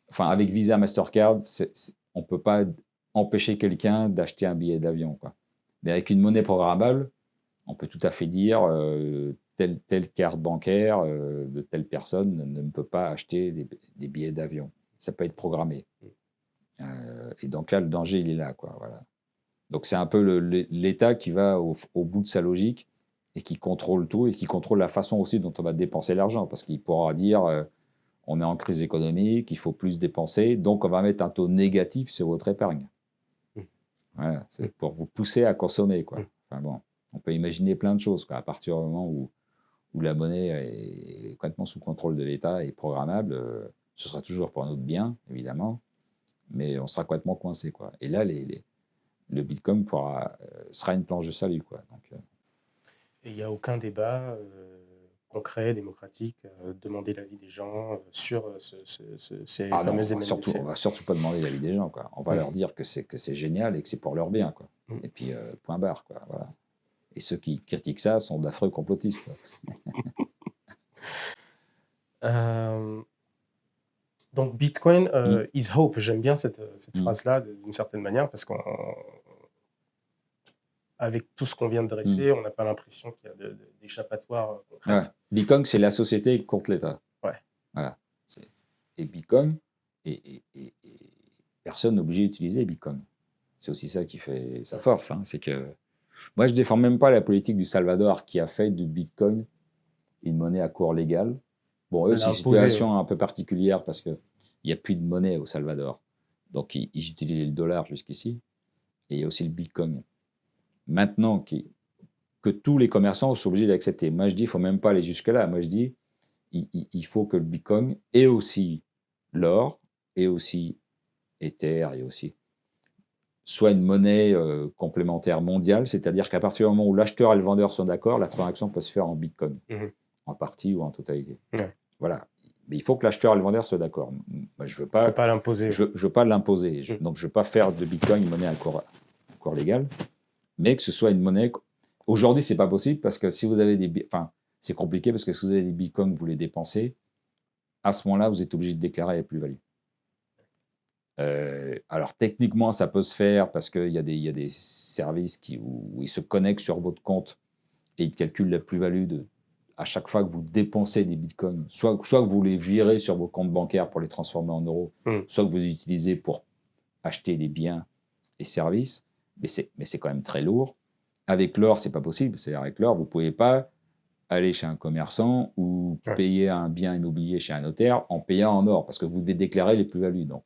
A: Enfin, avec Visa, Mastercard, on ne peut pas empêcher quelqu'un d'acheter un billet d'avion, quoi. Mais avec une monnaie programmable, on peut tout à fait dire telle carte bancaire de telle personne ne peut pas acheter des billets d'avion. Ça peut être programmé. Et donc là, le danger, il est là, quoi. Voilà. Donc c'est un peu l'État qui va au bout de sa logique et qui contrôle tout et qui contrôle la façon aussi dont on va dépenser l'argent. Parce qu'il pourra dire on est en crise économique, il faut plus dépenser, donc on va mettre un taux négatif sur votre épargne. Voilà, c'est pour vous pousser à consommer, quoi. Enfin bon, on peut imaginer plein de choses, quoi. À partir du moment où la monnaie est complètement sous contrôle de l'État et programmable, ce sera toujours pour notre bien, évidemment, mais on sera complètement coincé, quoi. Et là, le Bitcoin sera une planche de salut, quoi. Donc,
B: et il n'y a aucun débat concret, démocratique, demander l'avis des gens sur ces
A: ah non,
B: fameuses
A: on
B: MNBC.
A: va surtout pas demander l'avis des gens, quoi. On va leur dire que c'est génial et que c'est pour leur bien, quoi. Et puis, point barre, quoi. Voilà. Et ceux qui critiquent ça sont d'affreux complotistes.
B: Donc Bitcoin
A: Mm.
B: is hope. J'aime bien cette
A: Mm.
B: phrase-là d'une certaine manière parce qu'avec tout ce qu'on vient de
A: Mm.
B: dresser, on n'a pas l'impression qu'il y a d'échappatoire
A: Ouais.
B: concrète.
A: Bitcoin, c'est la société contre l'État.
B: Ouais.
A: Voilà. Et Bitcoin, et personne n'est obligé d'utiliser Bitcoin. C'est aussi ça qui fait sa force. Hein. C'est que moi, je ne défends même pas la politique du Salvador qui a fait du Bitcoin une monnaie à cours légal. Bon, eux,
B: Elle a
A: c'est une
B: imposé.
A: situation un peu particulière parce qu'il n'y a plus de monnaie au Salvador. Donc, ils utilisaient le dollar jusqu'ici. Et il y a aussi le Bitcoin. Maintenant que tous les commerçants sont obligés d'accepter. Moi, je dis, il ne faut même pas aller jusque-là. Moi, je dis, il faut que le Bitcoin et aussi l'or et aussi Ether et aussi soit une monnaie complémentaire mondiale, c'est-à-dire qu'à partir du moment où l'acheteur et le vendeur sont d'accord, la transaction peut se faire en Bitcoin, en partie ou en totalité.
B: Ouais.
A: Voilà. Mais il faut que l'acheteur et le vendeur soient d'accord. Moi, je ne veux pas,
B: Faut pas l'imposer.
A: je veux pas l'imposer. Donc, je ne veux pas faire de Bitcoin une monnaie à cours légal, mais que ce soit une monnaie. Aujourd'hui, ce n'est pas possible parce que si vous avez des. Enfin, c'est compliqué parce que si vous avez des Bitcoins, vous les dépensez, à ce moment-là, vous êtes obligé de déclarer les plus-values. Alors techniquement, ça peut se faire parce qu'il y a des services où ils se connectent sur votre compte et ils calculent la plus-value à chaque fois que vous dépensez des bitcoins. Soit que vous les virez sur vos comptes bancaires pour les transformer en euros, soit que vous les utilisez pour acheter des biens et services. Mais c'est quand même très lourd. Avec l'or, c'est pas possible. C'est-à-dire avec l'or, vous ne pouvez pas aller chez un commerçant ou payer un bien immobilier chez un notaire en payant en or parce que vous devez déclarer les plus-values. Donc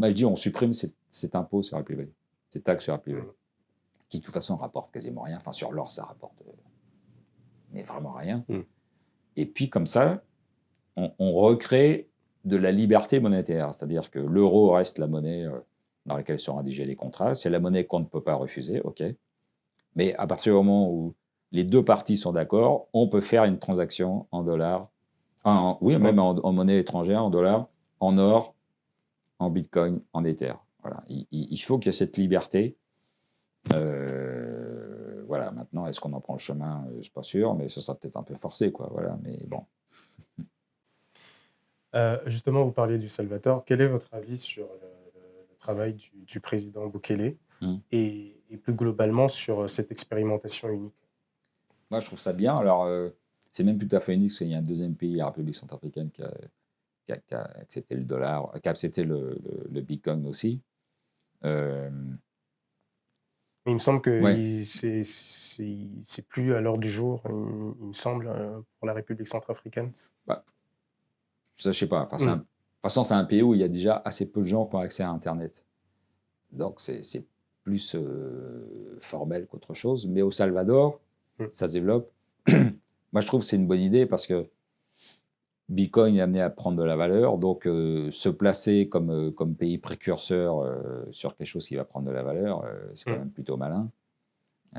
A: moi, je dis, on supprime cet impôt sur la plus-value, cette taxe sur la plus-value, qui de toute façon rapporte quasiment rien. Enfin, sur l'or, ça rapporte mais vraiment rien. Et puis, comme ça, on recrée de la liberté monétaire. C'est-à-dire que l'euro reste la monnaie dans laquelle sont rédigés les contrats. C'est la monnaie qu'on ne peut pas refuser, OK. Mais à partir du moment où les deux parties sont d'accord, on peut faire une transaction en dollars, même en monnaie étrangère, en dollars, en or, en Bitcoin, en Ether. Voilà. Il faut qu'il y ait cette liberté. Voilà. Maintenant, est-ce qu'on en prend le chemin? Je ne suis pas sûr, mais ce sera peut-être un peu forcé, quoi. Voilà. Mais bon.
B: Justement, vous parliez du Salvador. Quel est votre avis sur le travail du président Bukele et plus globalement sur cette expérimentation unique?
A: Moi, je trouve ça bien. Alors, c'est même tout à fait unique parce qu'il y a un deuxième pays, la République centrafricaine, qui a accepté le dollar, qui a accepté le Bitcoin aussi.
B: Il me semble que
A: Ouais.
B: c'est plus à l'ordre du jour, il me semble, pour la République centrafricaine.
A: Bah, ça, je sais pas. Enfin, de toute façon, c'est un pays où il y a déjà assez peu de gens qui ont accès à Internet. Donc, c'est plus formel qu'autre chose. Mais au Salvador, ça se développe. Moi, je trouve que c'est une bonne idée parce que Bitcoin est amené à prendre de la valeur. Donc, se placer comme pays précurseur sur quelque chose qui va prendre de la valeur, c'est quand même plutôt malin.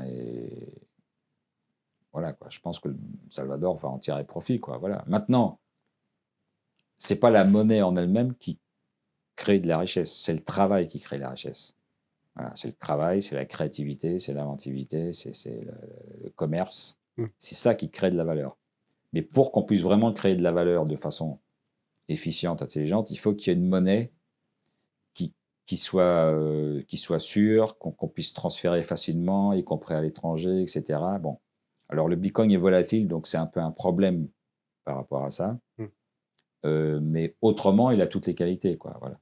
A: Et voilà, quoi. Je pense que le Salvador va en tirer profit, quoi. Voilà. Maintenant, c'est pas la monnaie en elle-même qui crée de la richesse, c'est le travail qui crée la richesse. Voilà, c'est le travail, c'est la créativité, c'est l'inventivité, c'est le commerce.
B: Mm.
A: C'est ça qui crée de la valeur. Mais pour qu'on puisse vraiment créer de la valeur de façon efficiente, intelligente, il faut qu'il y ait une monnaie qui, qui soit sûre, qu'on puisse transférer facilement, y compris à l'étranger, etc. Bon. Alors le Bitcoin est volatile, donc c'est un peu un problème par rapport à ça.
B: Mm.
A: Mais autrement, il a toutes les qualités, quoi. Voilà.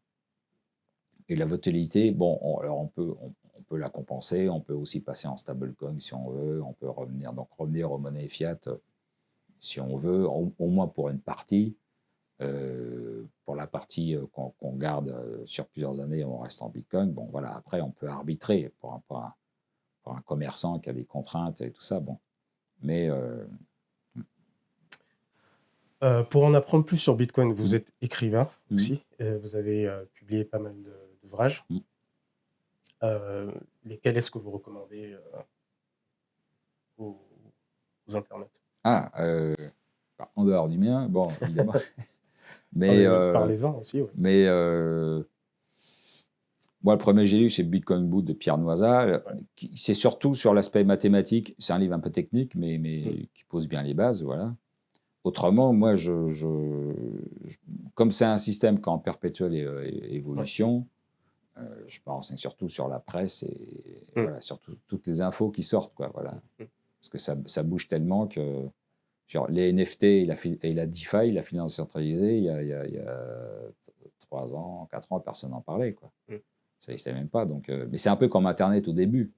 A: Et la volatilité, bon, alors on peut la compenser, on peut aussi passer en stablecoin si on veut, on peut revenir aux monnaies fiat si on veut, au moins pour une partie. Pour la partie qu'on garde sur plusieurs années, on reste en Bitcoin. Bon, voilà, après, on peut arbitrer pour un commerçant qui a des contraintes et tout ça. Bon, mais
B: Pour en apprendre plus sur Bitcoin, vous
A: mm,
B: êtes écrivain
A: mm,
B: aussi. Vous avez publié pas mal d'ouvrages.
A: mm.
B: Lesquels est-ce que vous recommandez aux, aux internets?
A: Ah, en dehors du mien, bon, évidemment. mais
B: Parlez-en aussi, ouais.
A: mais moi, le premier que j'ai lu, c'est Bitcoin Boot de Pierre Noisa.
B: Ouais.
A: C'est surtout sur l'aspect mathématique. C'est un livre un peu technique, mais
B: Mm.
A: qui pose bien les bases, voilà. Autrement, moi, comme c'est un système qui est en perpétuelle
B: Ouais.
A: évolution, je me renseigne surtout sur la presse et
B: Mm.
A: voilà, sur toutes les infos qui sortent, quoi, voilà.
B: Mm.
A: Parce que ça bouge tellement que genre, les NFT et la DeFi, la finance centralisée, il y a 3 ans, 4 ans, personne n'en parlait, quoi.
B: Mm.
A: Ça n'existait même pas. Donc, mais c'est un peu comme Internet au début.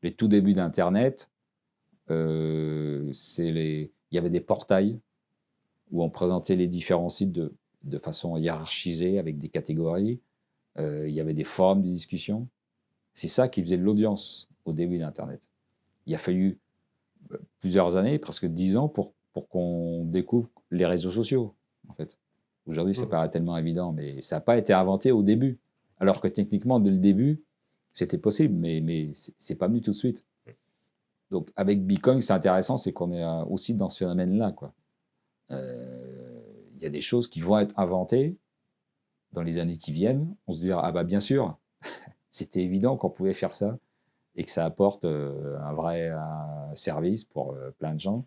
A: Les tout débuts d'Internet, il y avait des portails où on présentait les différents sites de façon hiérarchisée avec des catégories. Il y avait des forums de discussion. C'est ça qui faisait de l'audience au début d'Internet. Il a fallu plusieurs années, presque 10 ans, pour qu'on découvre les réseaux sociaux, en fait. Aujourd'hui, ça
B: Mm.
A: paraît tellement évident, mais ça n'a pas été inventé au début. Alors que techniquement, dès le début, c'était possible, mais c'est pas venu tout de suite. Donc, avec Bitcoin, c'est intéressant, c'est qu'on est aussi dans ce phénomène-là, quoi. Il y a des choses qui vont être inventées dans les années qui viennent. On se dira, ah bah bien sûr, c'était évident qu'on pouvait faire ça et que ça apporte un vrai service pour plein de gens.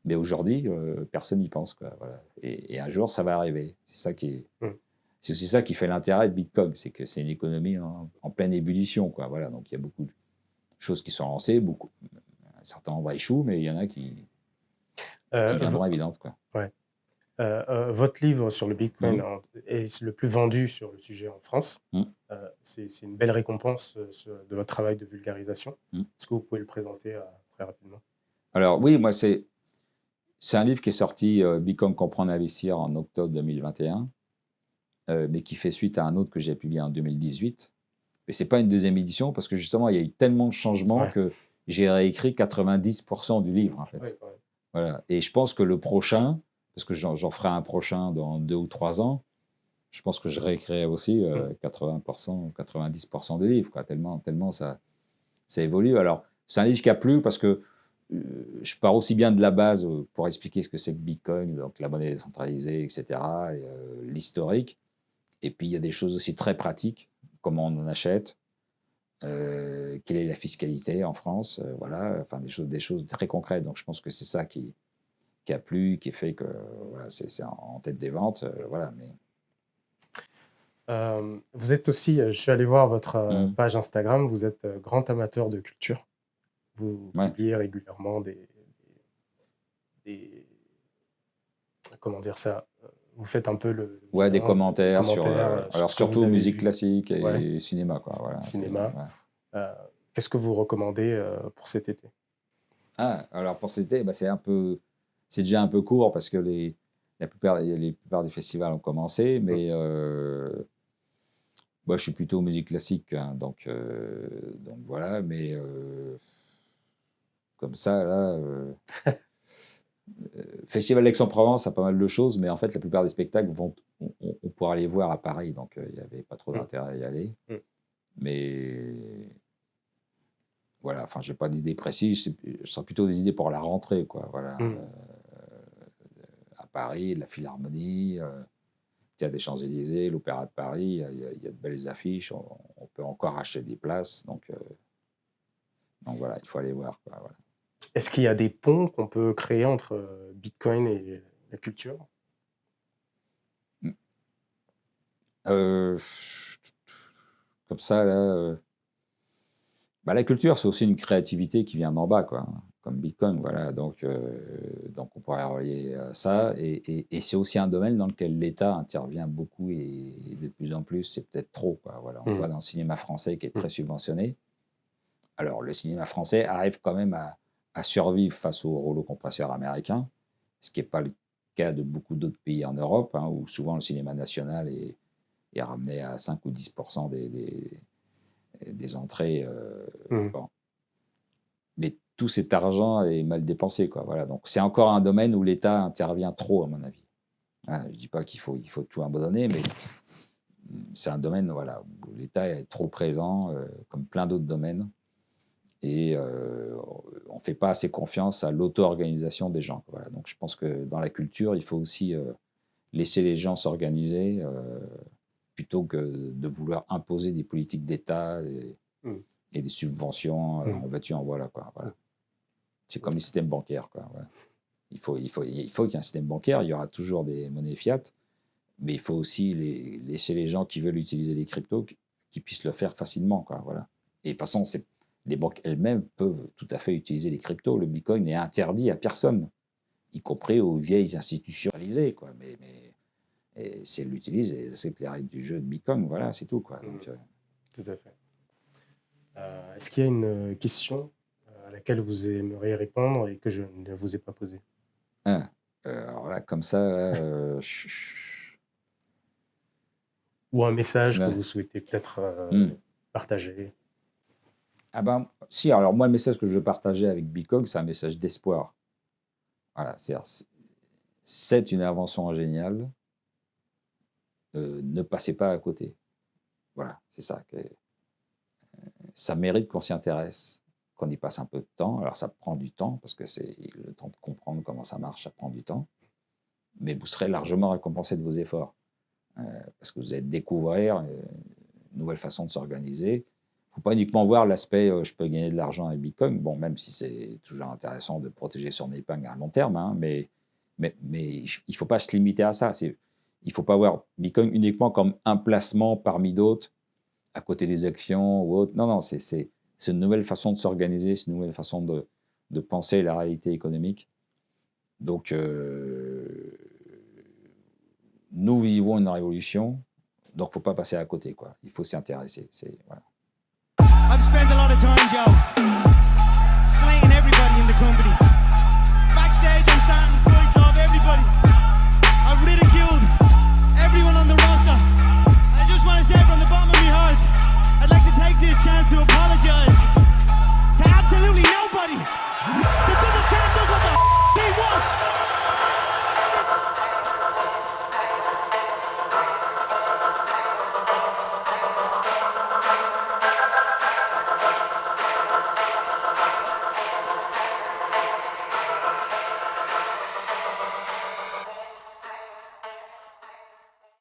A: Mais aujourd'hui, personne n'y pense, quoi. Voilà. Et un jour, ça va arriver.
B: Mm.
A: C'est aussi ça qui fait l'intérêt de Bitcoin, c'est que c'est une économie en pleine ébullition, quoi. Voilà. Donc il y a beaucoup de choses qui sont lancées, certains vont échouer, mais il y en a qui
B: Euh,
A: viendront évidentes, quoi.
B: ouais. Votre livre sur le Bitcoin
A: Mhm.
B: est le plus vendu sur le sujet en France.
A: Mhm.
B: C'est une belle récompense de votre travail de vulgarisation.
A: Mhm.
B: Est-ce que vous pouvez le présenter très rapidement?
A: Alors oui, moi c'est un livre qui est sorti, Bitcoin comprendre investir en octobre 2021, mais qui fait suite à un autre que j'ai publié en 2018. Mais c'est pas une deuxième édition parce que justement il y a eu tellement de changements
B: Ouais.
A: que j'ai réécrit 90% du livre, en fait.
B: Ouais, quand même.
A: Voilà. Et je pense que le prochain, parce que j'en ferai un prochain dans 2 ou 3 ans, je pense que je réécrirai aussi 80% ou 90% du livre, quoi, tellement ça évolue. Alors, c'est un livre qui a plu parce que je pars aussi bien de la base pour expliquer ce que c'est que Bitcoin, donc la monnaie décentralisée, etc., et, l'historique. Et puis, il y a des choses aussi très pratiques, comment on en achète, quelle est la fiscalité en France, voilà, enfin des choses très concrètes. Donc, je pense que c'est ça qui a plu, qui fait que voilà, c'est en tête des ventes, voilà. Mais
B: Vous êtes aussi, je suis allé voir votre
A: mmh,
B: page Instagram, vous êtes grand amateur de culture. Vous
A: ouais,
B: publiez régulièrement des- comment dire ça, vous faites un peu le
A: ouais, des
B: bilan, des
A: commentaires sur,
B: commentaires sur
A: alors
B: ce que vous
A: surtout
B: avez
A: musique
B: vu.
A: classique
B: Ouais,
A: et cinéma, quoi. Voilà,
B: cinéma.
A: ouais.
B: Euh, Qu'est-ce que vous recommandez pour cet été?
A: Ah, alors pour cet été, bah, c'est déjà un peu court parce que les plupart des festivals ont commencé,
B: Mm.
A: mais moi je suis plutôt musique classique, hein, donc voilà, mais comme ça, là, Festival d'Aix-en-Provence a pas mal de choses, mais en fait, la plupart des spectacles on pourra les voir à Paris, donc il n'y avait pas trop
B: Mm.
A: d'intérêt à y aller.
B: Mm.
A: Mais voilà, enfin, j'ai pas d'idée précise, ce sera plutôt des idées pour la rentrée, quoi. Voilà,
B: Mm.
A: à Paris, la Philharmonie. Théâtre des Champs-Élysées, l'Opéra de Paris, il y a de belles affiches, on peut encore acheter des places. Donc voilà, il faut aller voir, quoi, voilà.
B: Est-ce qu'il y a des ponts qu'on peut créer entre Bitcoin et la culture?
A: Mm. Euh, Comme ça, là, bah, la culture, c'est aussi une créativité qui vient d'en bas, quoi, hein, comme Bitcoin, voilà. Donc on pourrait relier ça. Et c'est aussi un domaine dans lequel l'État intervient beaucoup et de plus en plus, c'est peut-être trop, quoi. Voilà, on le
B: Mmh.
A: voit dans le cinéma français qui est
B: Mmh.
A: très subventionné. Alors, le cinéma français arrive quand même à survivre face au rouleau compresseur américain, ce qui n'est pas le cas de beaucoup d'autres pays en Europe, hein, où souvent le cinéma national est ramené à 5 ou 10% des entrées.
B: Mmh.
A: Bon. Mais tout cet argent est mal dépensé, quoi. Voilà. Donc, c'est encore un domaine où l'État intervient trop, à mon avis. Hein, je ne dis pas il faut tout abandonner, mais c'est un domaine, voilà, où l'État est trop présent, comme plein d'autres domaines. Et on ne fait pas assez confiance à l'auto-organisation des gens. Voilà. Donc je pense que dans la culture, il faut aussi laisser les gens s'organiser plutôt que de vouloir imposer des politiques d'État
B: Mmh.
A: et des subventions
B: Mmh.
A: en veux-tu, en voilà, quoi.
B: Mmh.
A: Voilà. C'est comme le système bancaire, quoi. Voilà. Il faut qu'il y ait un système bancaire, il y aura toujours des monnaies fiat, mais il faut aussi laisser les gens qui veulent utiliser les cryptos qui puissent le faire facilement, quoi. Voilà. Et de toute façon, les banques elles-mêmes peuvent tout à fait utiliser les cryptos. Le Bitcoin n'est interdit à personne, y compris aux vieilles institutionnalisées, quoi. Et si elles l'utilisent, c'est les règles du jeu de Bitcoin, voilà, c'est tout, quoi.
B: Mmh.
A: Donc,
B: Tout à fait. Est-ce qu'il y a une question à laquelle vous aimeriez répondre et que je ne vous ai pas posée?
A: hein, alors là, comme ça, là,
B: Ou un message que
A: là,
B: vous souhaitez peut-être
A: hmm.
B: partager?
A: Ah ben, si, alors moi, le message que je veux partager avec Bitcoin, c'est un message d'espoir. Voilà, c'est une invention géniale. Ne passez pas à côté. Voilà, c'est ça. Ça mérite qu'on s'y intéresse, qu'on y passe un peu de temps. Alors ça prend du temps, parce que c'est le temps de comprendre comment ça marche, ça prend du temps. Mais vous serez largement récompensé de vos efforts, parce que vous allez découvrir une nouvelle façon de s'organiser. Il ne faut pas uniquement voir l'aspect je peux gagner de l'argent avec Bitcoin, bon, même si c'est toujours intéressant de protéger son épargne à long terme, hein, mais il ne faut pas se limiter à ça. Il ne faut pas voir Bitcoin uniquement comme un placement parmi d'autres, à côté des actions ou autres. Non, non, c'est une nouvelle façon de s'organiser, c'est une nouvelle façon de penser la réalité économique. Donc, nous vivons une révolution, donc il ne faut pas passer à côté, quoi. Il faut s'y intéresser. Voilà.